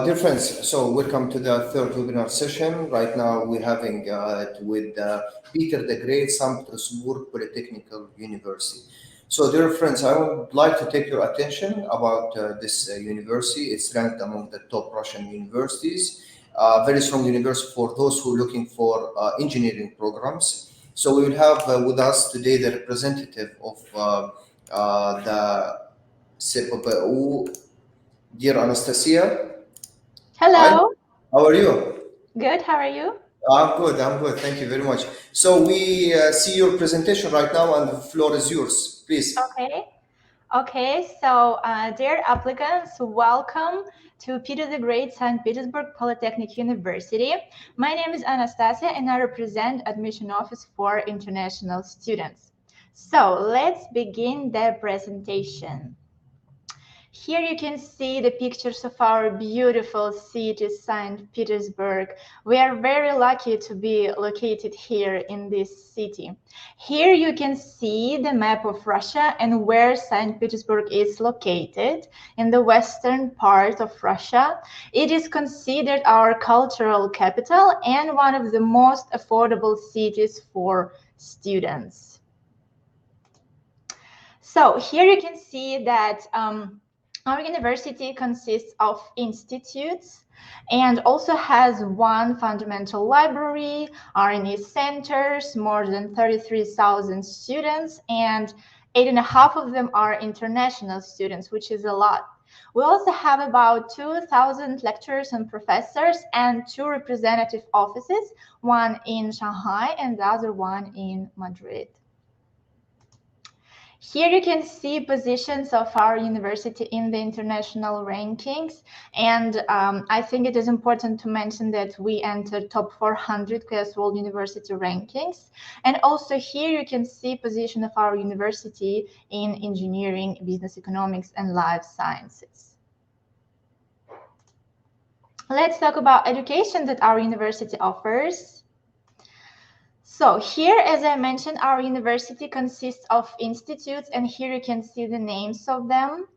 Dear friends, so welcome to the third webinar session. Right now we're having it with Peter the Great, St. Petersburg Polytechnical University. So dear friends, I would like to take your attention about this university. It's ranked among the top Russian universities, very strong university for those who are looking for engineering programs. So we will have with us today the representative of the SPbPU, dear Anastasia. Hi, Hello. how are you? Good. How are you? I'm good. I'm good. Thank you very much. So we see your presentation right now, and the floor is yours. Please. Okay. Okay. Dear applicants, welcome to Peter the Great St. Petersburg Polytechnic University. My name is Anastasia, and I represent Admission Office for International Students. So let's begin the presentation. Here you can see the pictures of our beautiful city, St. Petersburg. We are very lucky to be located here in this city. Here you can see the map of Russia and where St. Petersburg is located in the western part of Russia. It is considered our cultural capital and one of the most affordable cities for students. So here you can see that our university consists of institutes and also has one fundamental library, R&E centers, more than 33,000 students, and 8.5 of them are international students, which is a lot. We also have about 2,000 lecturers and professors and 2 representative offices, one in Shanghai and the other one in Madrid. Here you can see positions of our university in the international rankings, and I think it is important to mention that we entered top 400 QS World University rankings. And also here you can see position of our university in engineering, business economics, and life sciences. Let's talk about education that our university offers. So here, as I mentioned, our university consists of institutes, and here you can see the names of them.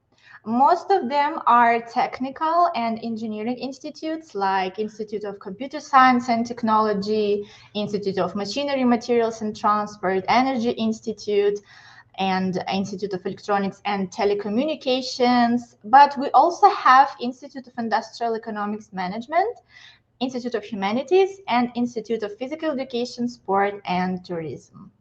Most of them are technical and engineering institutes, like Institute of Computer Science and Technology, Institute of Machinery, Materials and Transport, Energy Institute, and Institute of Electronics and Telecommunications. But we also have Institute of Industrial Economics Management, Institute of Humanities, and Institute of Physical Education, Sport, and Tourism.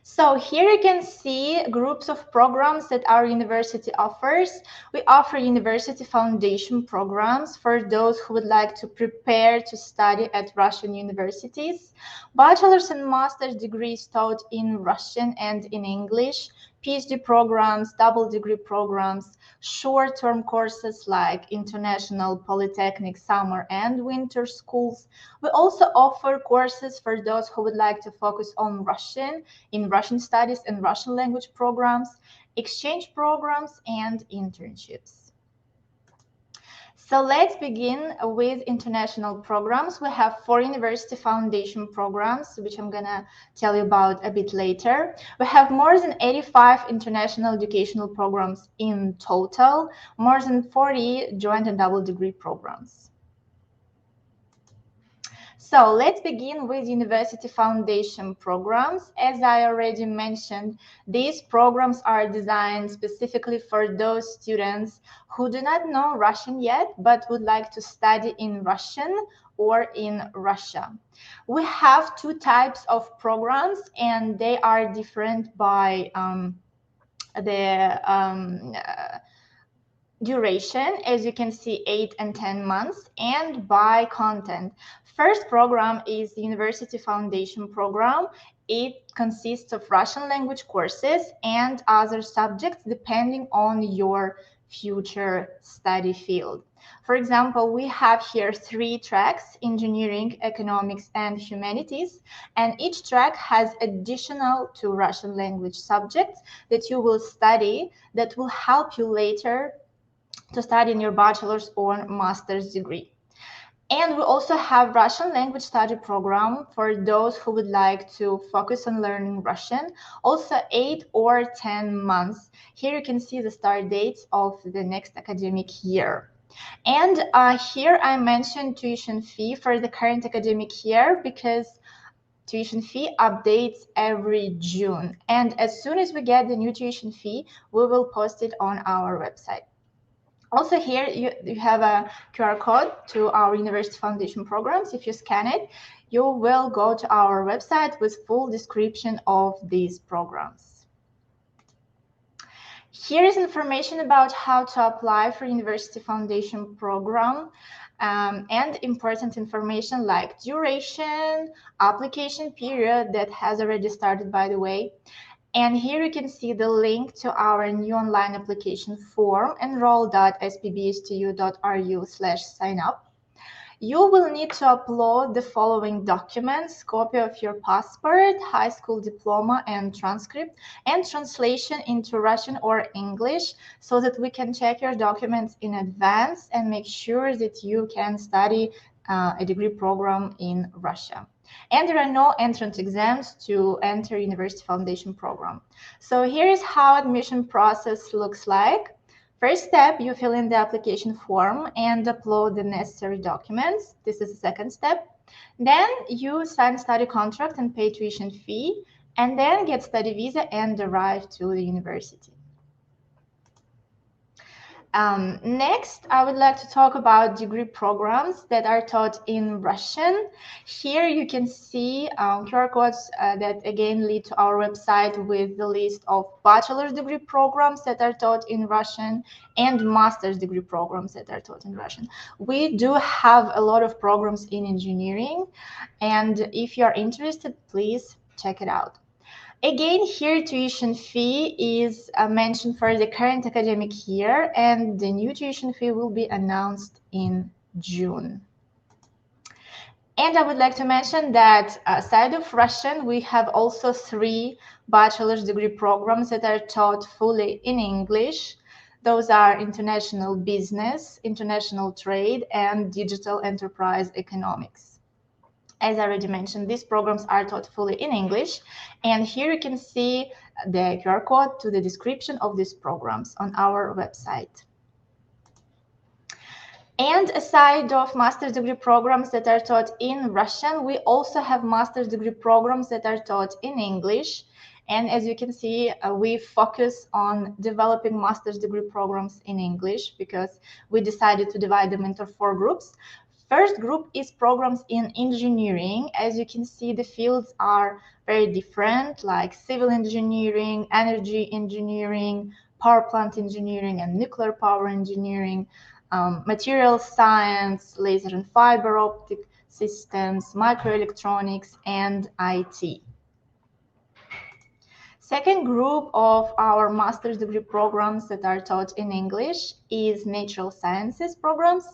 So here you can see groups of programs that our university offers. We offer university foundation programs for those who would like to prepare to study at Russian universities, bachelor's and master's degrees taught in Russian and in English, PhD programs, double degree programs, short-term courses like international polytechnic summer and winter schools. We also offer courses for those who would like to focus on Russian, in Russian studies and Russian language programs, exchange programs, and internships. So let's begin with international programs. We have 4 university foundation programs, which I'm gonna tell you about a bit later. We have more than 85 international educational programs in total, more than 40 joint and double degree programs. So let's begin with university foundation programs. As I already mentioned, these programs are designed specifically for those students who do not know Russian yet, but would like to study in Russian or in Russia. We have 2 types of programs, and they are different by duration, as you can see, 8 and 10 months, and by content. First program is the University Foundation program. It consists of Russian language courses and other subjects depending on your future study field. For example, we have here 3 tracks: engineering, economics, and humanities, and each track has additional 2 Russian language subjects that you will study that will help you later to study in your bachelor's or master's degree. And we also have Russian language study program for those who would like to focus on learning Russian, also 8 or 10 months. Here you can see the start dates of the next academic year. And here I mentioned tuition fee for the current academic year because tuition fee updates every June. And as soon as we get the new tuition fee, we will post it on our website. Also here, you have a QR code to our University Foundation programs. If you scan it, you will go to our website with full description of these programs. Here is information about how to apply for University Foundation program and important information like duration, application period that has already started, by the way. And here you can see the link to our new online application form, enroll.spbstu.ru/signup. You will need to upload the following documents: copy of your passport, high school diploma and transcript, and translation into Russian or English, so that we can check your documents in advance and make sure that you can study a degree program in Russia. And there are no entrance exams to enter University Foundation program. So here is how admission process looks like. First step, you fill in the application form and upload the necessary documents. This is the second step. Then you sign study contract and pay tuition fee, and then get study visa and arrive to the university. Next, I would like to talk about degree programs that are taught in Russian. Here you can see QR codes that again lead to our website with the list of bachelor's degree programs that are taught in Russian and master's degree programs that are taught in Russian. We do have a lot of programs in engineering, and if you are interested, please check it out. Again, here tuition fee is mentioned for the current academic year, and the new tuition fee will be announced in June. And I would like to mention that aside of Russian, we have also 3 bachelor's degree programs that are taught fully in English. Those are international business, international trade, and digital enterprise economics. As I already mentioned, these programs are taught fully in English, and here you can see the QR code to the description of these programs on our website. And aside of master's degree programs that are taught in Russian, we also have master's degree programs that are taught in English. And as you can see, we focus on developing master's degree programs in English because we decided to divide them into 4 groups. First group is programs in engineering. As you can see, the fields are very different, like civil engineering, energy engineering, power plant engineering, and nuclear power engineering, material science, laser and fiber optic systems, microelectronics, and IT. Second group of our master's degree programs that are taught in English is natural sciences programs.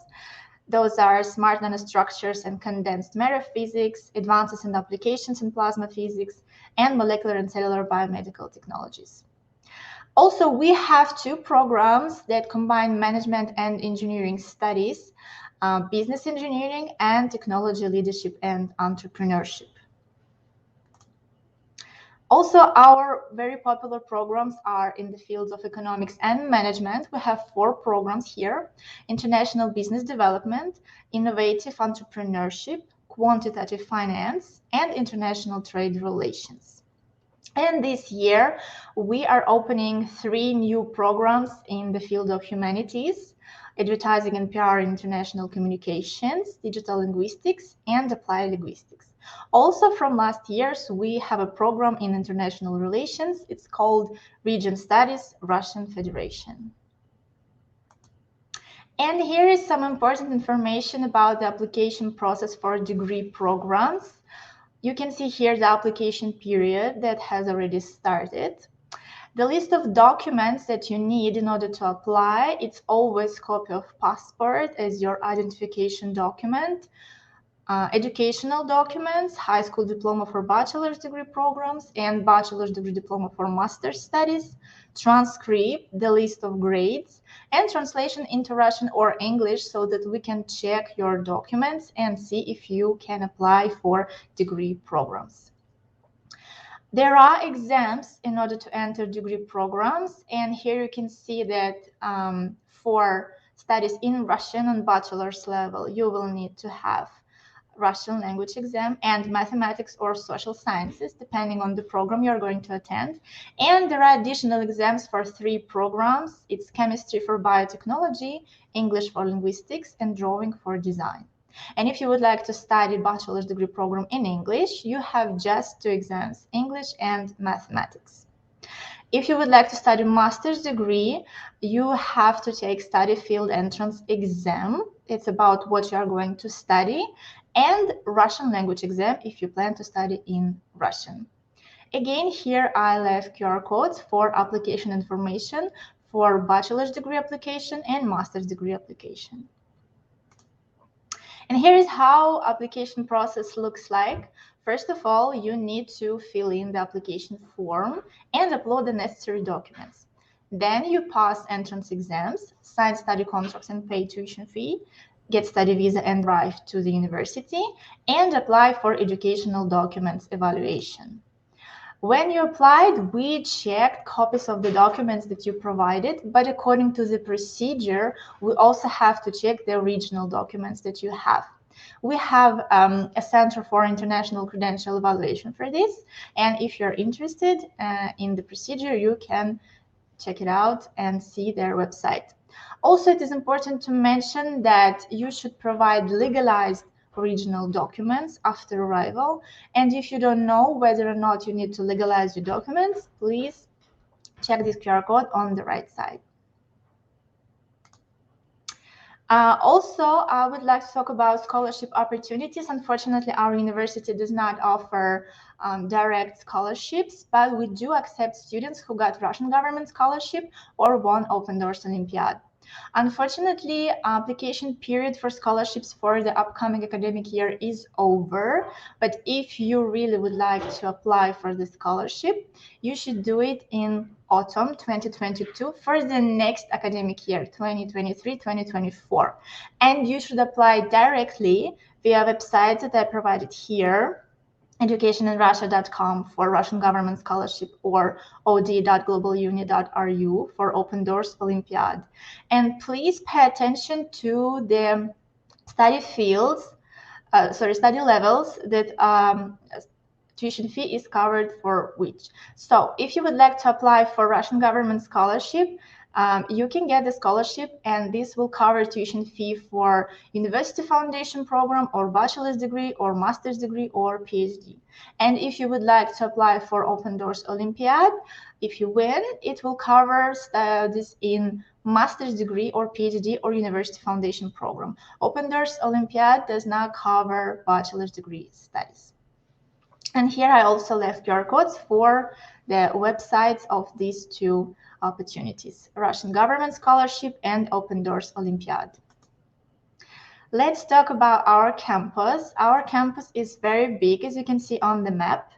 Those are smart nanostructures and condensed matter physics, advances and applications in plasma physics, and molecular and cellular biomedical technologies. Also, we have 2 programs that combine management and engineering studies, business engineering and technology leadership and entrepreneurship. Also, our very popular programs are in the fields of economics and management. We have 4 programs here: international business development, innovative entrepreneurship, quantitative finance, and international trade relations. And this year, we are opening 3 new programs in the field of humanities: advertising and PR, international communications, digital linguistics, and applied linguistics. Also from last years, we have a program in international relations. It's called Region Studies, Russian Federation. And here is some important information about the application process for degree programs. You can see here the application period that has already started. The list of documents that you need in order to apply, it's always copy of passport as your identification document, educational documents, high school diploma for bachelor's degree programs and bachelor's degree diploma for master's studies, transcript, the list of grades, and translation into Russian or English so that we can check your documents and see if you can apply for degree programs. There are exams in order to enter degree programs, and here you can see that for studies in Russian on bachelor's level, you will need to have Russian language exam and mathematics or social sciences, depending on the program you're going to attend. And there are additional exams for 3 programs. It's chemistry for biotechnology, English for linguistics, and drawing for design. And if you would like to study bachelor's degree program in English, you have just 2 exams, English and mathematics. If you would like to study master's degree, you have to take study field entrance exam. It's about what you are going to study, and Russian language exam if you plan to study in Russian. Again, here I left QR codes for application information for bachelor's degree application and master's degree application. And here is how application process looks like. First of all, you need to fill in the application form and upload the necessary documents. Then you pass entrance exams, sign study contracts and pay tuition fee, get study visa and arrive to the university, and apply for educational documents evaluation. When you applied, we checked copies of the documents that you provided, but according to the procedure, we also have to check the original documents that you have. We have a Center for International Credential Evaluation for this, and if you're interested in the procedure, you can check it out and see their website. Also, it is important to mention that you should provide legalized original documents after arrival. And if you don't know whether or not you need to legalize your documents, please check this QR code on the right side. Also, I would like to talk about scholarship opportunities. Unfortunately, our university does not offer direct scholarships, but we do accept students who got Russian government scholarship or won Open Doors Olympiad. Unfortunately, application period for scholarships for the upcoming academic year is over, but if you really would like to apply for the scholarship, you should do it in autumn 2022 for the next academic year, 2023-2024. And you should apply directly via websites that I provided here, educationinrussia.com for Russian government scholarship or od.globaluni.ru for Open Doors Olympiad. And please pay attention to the study levels that tuition fee is covered for which. So if you would like to apply for Russian government scholarship, you can get the scholarship, and this will cover tuition fee for university foundation program or bachelor's degree or master's degree or PhD. And if you would like to apply for Open Doors Olympiad, if you win, it will cover this in master's degree or PhD or university foundation program. Open Doors Olympiad does not cover bachelor's degree studies. And here I also left QR codes for the websites of these 2 opportunities, Russian government scholarship and Open Doors Olympiad. Let's talk about our campus. Our campus is very big, as you can see on the map,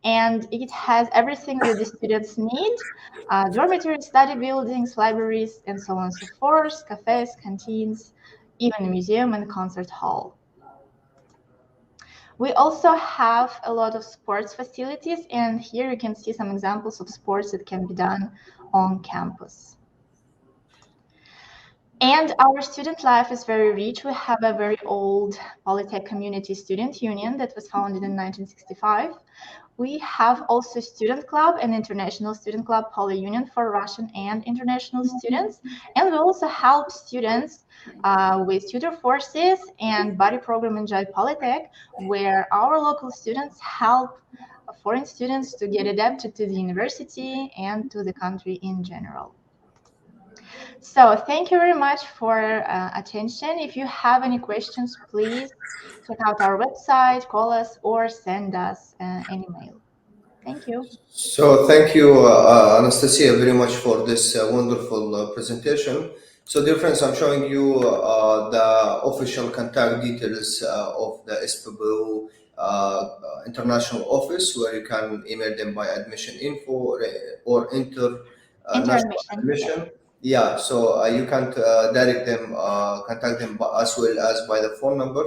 and it has everything that the students need, dormitories, study buildings, libraries, and so on and so forth, cafes, canteens, even a museum and concert hall. We also have a lot of sports facilities, and here you can see some examples of sports that can be done on campus. And our student life is very rich. We have a very old Polytech Community Student Union that was founded in 1965. We have also student club and international student club, Poly Union, for Russian and international students. And we also help students with tutor forces and buddy program Enjoy Polytech, where our local students help foreign students to get adapted to the university and to the country in general. So thank you very much for attention. If you have any questions, please check out our website, call us, or send us an email. Thank you. So thank you, Anastasia, very much for this wonderful presentation. So dear friends, I'm showing you the official contact details of the SPbPU international office, where you can email them by admission info or international admission. Yes. Yeah, so you can direct them, contact them as well as by the phone number.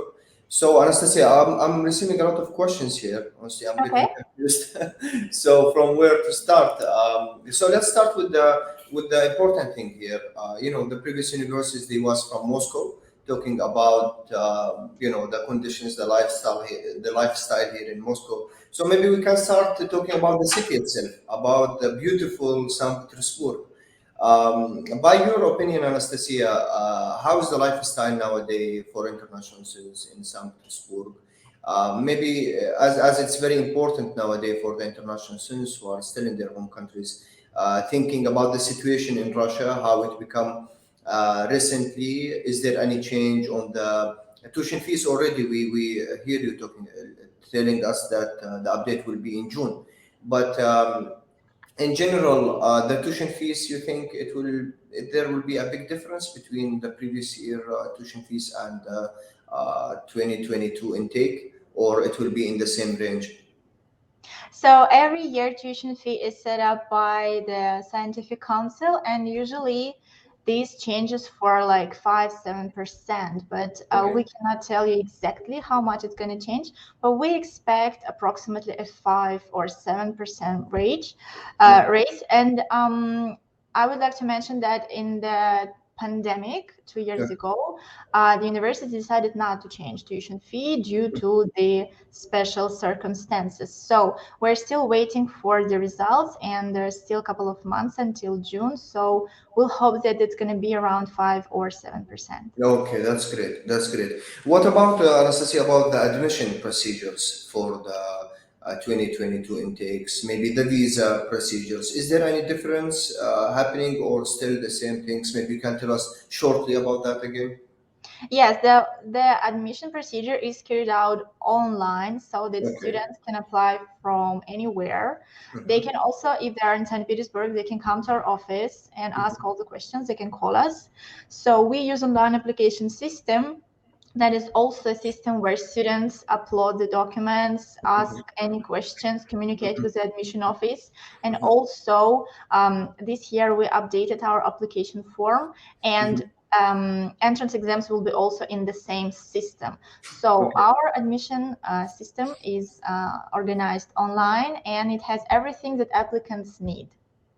So Anastasia, I'm receiving a lot of questions here. Honestly, I'm getting confused. So from where to start? So let's start with with the important thing here, the previous universities they was from Moscow, talking about the conditions, the lifestyle here in Moscow. So maybe we can start talking about the city itself, about the beautiful St. Petersburg. By your opinion, Anastasia, how is the lifestyle nowadays for international students in St. Petersburg? Maybe as it's very important nowadays for the international students who are still in their home countries, thinking about the situation in Russia, how it become recently. Is there any change on the tuition fees? Already, we hear you talking, telling us that the update will be in June, but in general, the tuition fees, you think there will be a big difference between the previous year tuition fees and 2022 intake, or it will be in the same range? So every year tuition fee is set up by the scientific council, and usually these changes for like 5-7%, but we Okay. cannot tell you exactly how much it's going to change, but we expect approximately a 5 or 7% Mhm. raise. And I would like to mention that in the pandemic 2 years Okay. ago, the university decided not to change tuition fee due to the special circumstances. So we're still waiting for the results, and there's still a couple of months until June. So we'll hope that it's going to be around 5 or 7%. Okay, that's great. That's great. What about, Anastasia, about the admission procedures for the 2022 intakes? Maybe the visa procedures. Is there any difference happening or still the same things? Maybe you can tell us shortly about that again. Yes, the admission procedure is carried out online so that Okay. students can apply from anywhere. They Mhm. can also, if they are in St. Petersburg, they can come to our office and ask all the questions. They can call us. So we use online application system. That is also a system where students upload the documents, ask any questions, communicate with the admission office. And also, this year we updated our application form, and entrance exams will be also in the same system. So Okay. our admission system is organized online, and it has everything that applicants need.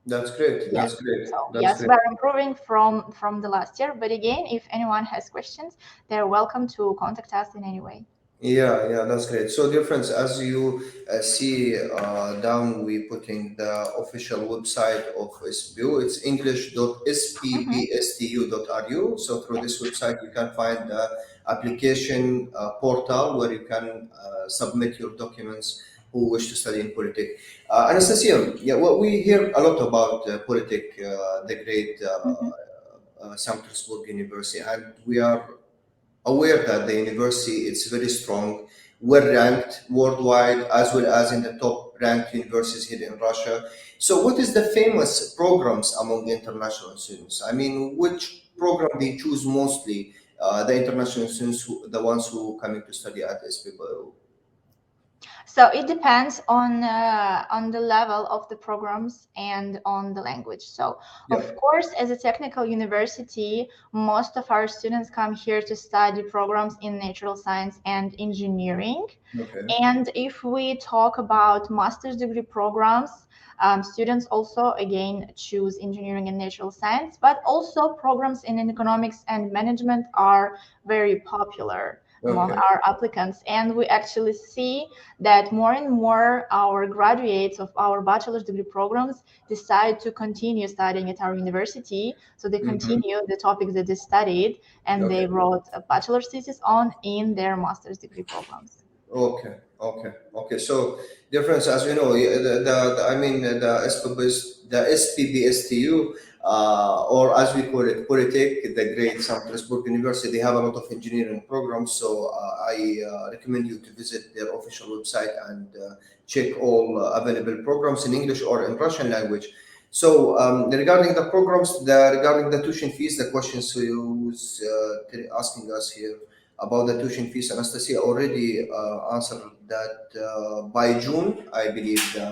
That's great. Yes. That's great. So That's yes, great. we're improving from the last year. But again, if anyone has questions, they're welcome to contact us in any way. Yeah, yeah, that's great. So, dear friends, as you see down, we putting the official website of SPbPU. It's Mm-hmm. english.spbstu.ru. So, through Yes. this website, you can find the application portal where you can submit your documents who wish to study in Polytech. Anastasia, yeah, well, we hear a lot about Polytech, the great Mm-hmm. St. Petersburg University, and we are aware that the university is very strong, well ranked worldwide, as well as in the top ranked universities here in Russia. So, what is the famous programs among international students? I mean, which program they choose mostly? The international students, the ones who coming to study at SPbPU. So it depends on the level of the programs and on the language. So Yeah. of course, as a technical university, most of our students come here to study programs in natural science and engineering. Okay. And if we talk about master's degree programs, students also again choose engineering and natural science, but also programs in economics and management are very popular among Okay. our applicants. And we actually see that more and more our graduates of our bachelor's degree programs decide to continue studying at our university. So they Hmm. continue the topics that they studied, and Okay. they wrote a bachelor's thesis on in their master's degree programs. Okay, okay, okay. So difference, as you know, I mean the SPbSTU, or as we call it, Polytech, the great St. Petersburg University. They have a lot of engineering programs. So I recommend you to visit their official website and check all available programs in English or in Russian language. So regarding the programs, regarding the tuition fees, the questions you was asking us here about the tuition fees. Anastasia already answered that by June, I believe the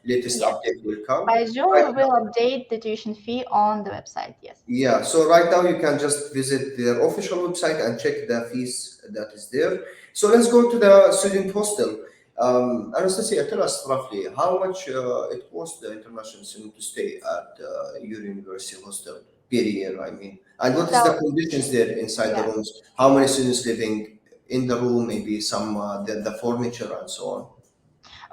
latest Yes. update will come. By June, Right we will update the tuition fee on the website. Yes. Yeah, so right now you can just visit their official website and check the fees that is there. So let's go to the student hostel. Anastasia, tell us roughly how much it costs the international student to stay at your university hostel per year, I mean. And what is So the conditions there inside the yes. rooms? How many students living in the room, maybe some the furniture and so on?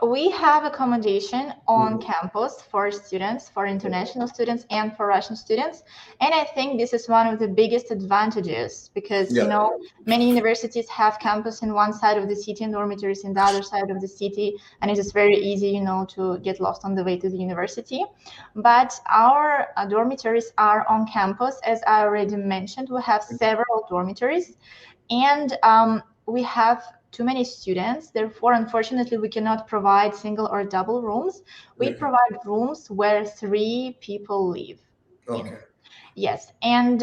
We have accommodation on Mhm. campus for students, for international students, and for Russian students. And I think this is one of the biggest advantages because, Yeah. many universities have campus in one side of the city and dormitories in the other side of the city. And it is very easy, to get lost on the way to the university. But our dormitories are on campus. As I already mentioned, we have several dormitories. And we have too many students. Therefore, unfortunately, we cannot provide single or double rooms. We Okay. provide rooms where 3 people live in. Okay. Yes, and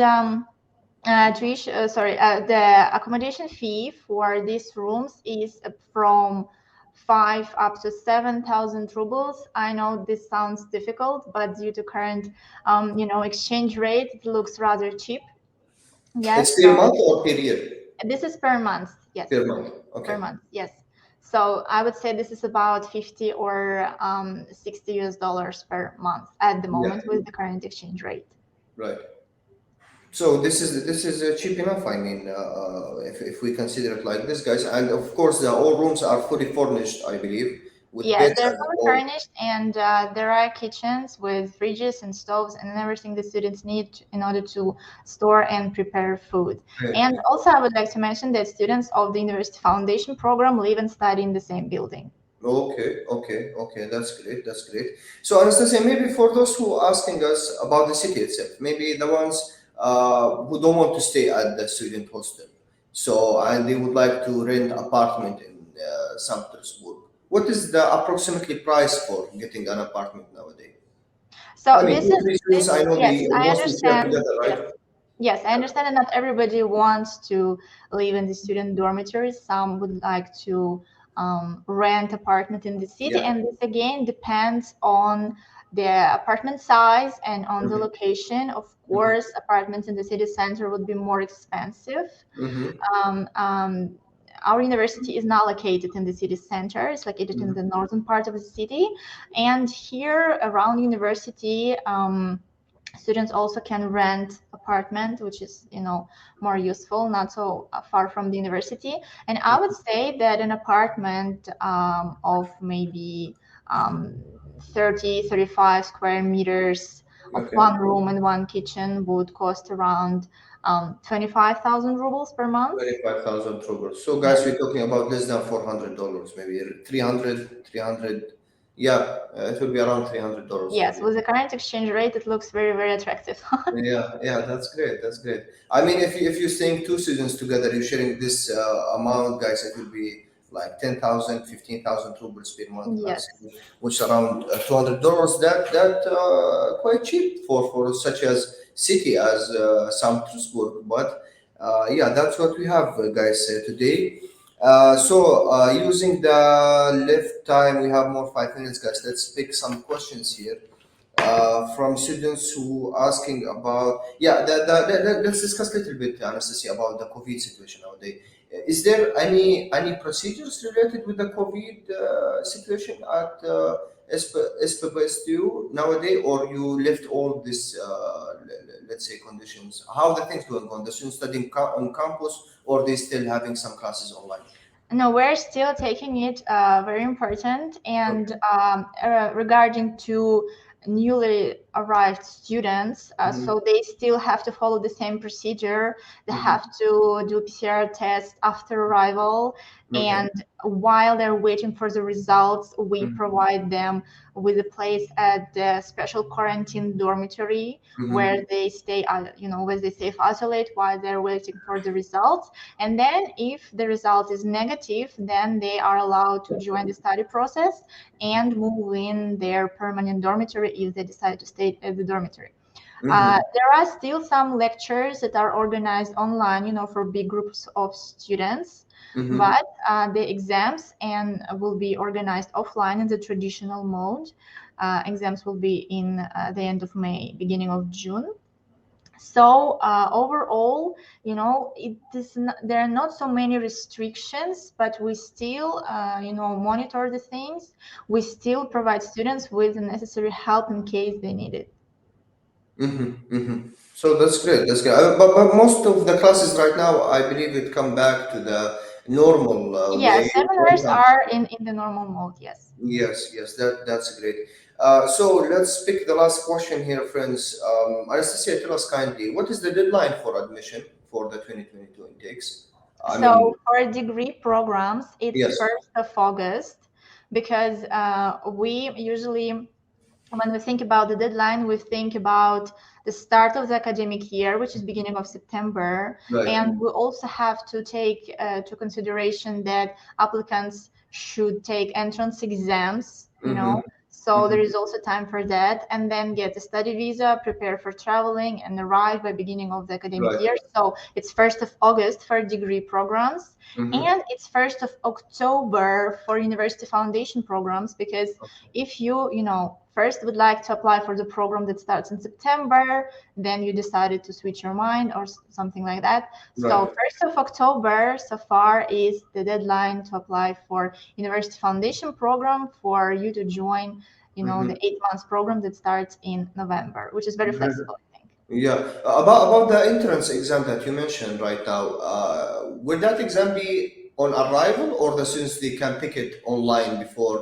the accommodation fee for these rooms is from 5 up to 7,000 rubles. I know this sounds difficult, but due to current, exchange rate, it looks rather cheap. It's Yes, per so month or per year? this is per month. Yes, Per month. per Okay. month. Yes. So I would say this is about 50 or $60 per month at the Yeah. moment with the current exchange rate. Right. So this is cheap enough. I mean, if we consider it like this, guys, and of course, the all rooms are fully furnished, I believe, with Yes, beds they're and fully all. furnished, and there are kitchens with fridges and stoves and everything the students need in order to store and prepare food. Great. And also, I would like to mention that students of the University Foundation program live and study in the same building. Okay, okay, okay. That's great. That's great. So, Anastasia, maybe for those who are asking us about the city itself, maybe the ones who don't want to stay at the student hostel, so and they would like to rent apartment in St. Petersburg. What is the approximately price for getting an apartment nowadays? I So mean, two, three students, I know yes, they I mostly share understand. together, Yes, right? yes, I understand that not everybody wants to live in the student dormitories. Some would like to rent apartment in the city, Yeah. and this again depends on the apartment size and on the Mm-hmm. location. Of Mm-hmm. course, apartments in the city center would be more expensive. Mm-hmm. Um, um, our university is not located in the city center. It's located in the northern part of the city, and here around university. Students also can rent apartment, which is more useful, not so far from the university. And I would say that an apartment of maybe um, 30 35 square meters of Okay. one room and one kitchen would cost around 25,000 rubles per month. 25,000 rubles. So, Yes. guys, we're talking about less than $400, maybe 300, 300. Yeah, it will be around $300 for Yes, you. with the current exchange rate, it looks very, very attractive. Yeah, yeah, that's great. That's great. I mean, if you're staying two students together, you're sharing this amount, guys, it will be like 10,000, 15,000 rubles per month, Yes. maximum, which around $200. That quite cheap for such as city as St. Petersburg. But yeah, that's what we have, guys, today. Using the left time, we have more 5 minutes, guys. Let's pick some questions here from students who asking about let's discuss a little bit, Anastasia, about the COVID situation nowadays. Is there any procedures related with the COVID situation at SPbPU nowadays, or you left all this let's say conditions? How the things going on? The students studying on campus, or they still having some classes online? No, we're still taking it very important. And Okay. regarding to newly arrived students, Hmm. so they still have to follow the same procedure. They Hmm. have to do PCR test after arrival. Okay. And while they're waiting for the results, we provide them with a place at the special quarantine dormitory Hmm. where they stay, where they stay isolate while they're waiting for the results. And then if the result is negative, then they are allowed to join the study process and move in their permanent dormitory if they decide to stay at the dormitory. Hmm. There are still some lectures that are organized online, for big groups of students, Hmm. but the exams and will be organized offline in the traditional mode. Exams will be in the end of May, beginning of June. So overall, there are not so many restrictions, but we still, monitor the things. We still provide students with the necessary help in case they need it. So that's great. That's great. But most of the classes right now, I believe, it come back to the normal way. Yes, seminars are in the normal mode. Yes. Yes, yes, that's great. So let's pick the last question here, friends. Anastasia, tell us kindly, what is the deadline for admission for the 2022 intakes? I So mean, for degree programs, it's yes, 1st of August, because we usually, when we think about the deadline, we think about the start of the academic year, which is beginning of September. right. And we also have to take to consideration that applicants should take entrance exams, Mm-hmm, So there mm-hmm, is also time for that, and then get a study visa, prepare for traveling, and arrive by beginning of the academic right. year. So it's 1st of August for degree programs, Mm-hmm. and it's 1st of October for university foundation programs, because if you first would like to apply for the program that starts in September, then you decided to switch your mind or something like that. So Right. 1st of October so far is the deadline to apply for university foundation program for you to join, Mm-hmm. the 8 months program that starts in November, which is very flexible, I think. Yeah, about the entrance exam that you mentioned right now, will that exam be on arrival, or the students they can pick it online before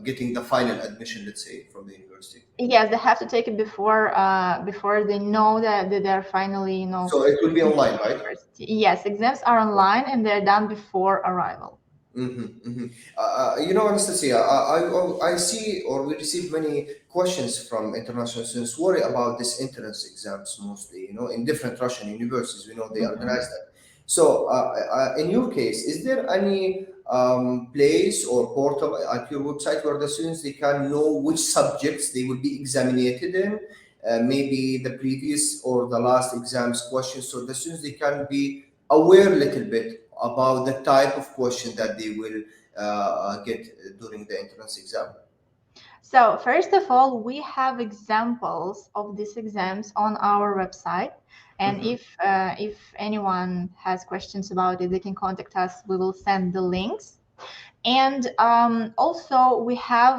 getting the final admission, let's say, from the university? Yes, they have to take it before they know that they're finally, So it will be in online, right? university. Yes, exams are online and they're done before arrival. Anastasia, I see, or we receive many questions from international students worry about this entrance exams mostly, in different Russian universities. We know they Mhm. organize that. So, in your case, is there any place or portal at your website where the students they can know which subjects they will be examined in? Maybe the previous or the last exams questions, so the students they can be aware a little bit about the type of question that they will get during the entrance exam. So first of all, we have examples of these exams on our website. And Mhm. if anyone has questions about it, they can contact us. We will send the links. And also, we have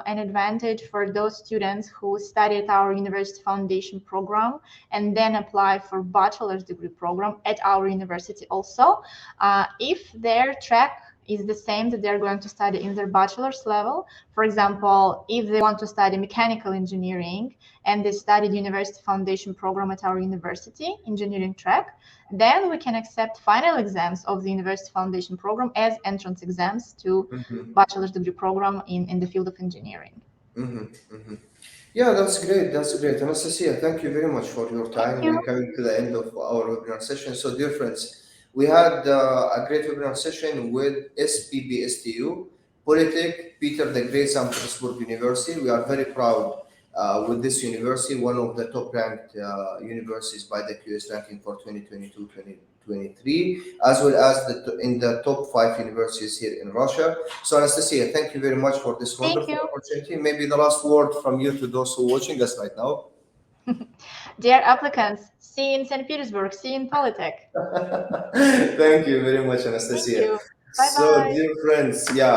an advantage for those students who study at our university foundation program and then apply for bachelor's degree program at our university also. If their track is the same that they're going to study in their bachelor's level, for example, if they want to study mechanical engineering and they studied university foundation program at our university engineering track, then we can accept final exams of the University Foundation program as entrance exams to Mhm. bachelor's degree program in the field of engineering. Mhm. Mhm. Yeah, that's great. That's great. Anastasia, thank you very much for your Thank time. you. We're coming to the end of our webinar session. So, dear friends, we had a great webinar session with SPbSTU, Polytech, Peter the Great, St. Petersburg University. We are very proud with this university, one of the top ranked universities by the QS ranking for 2022-2023, as well as in the top five universities here in Russia. So, Anastasia, thank you very much for this Thank wonderful you. opportunity. Maybe the last word from you to those who are watching us right now. Dear applicants, see you in St. Petersburg, see you in Polytech. Thank you very much, Thank Anastasia. you. Bye So, bye. dear friends, yeah.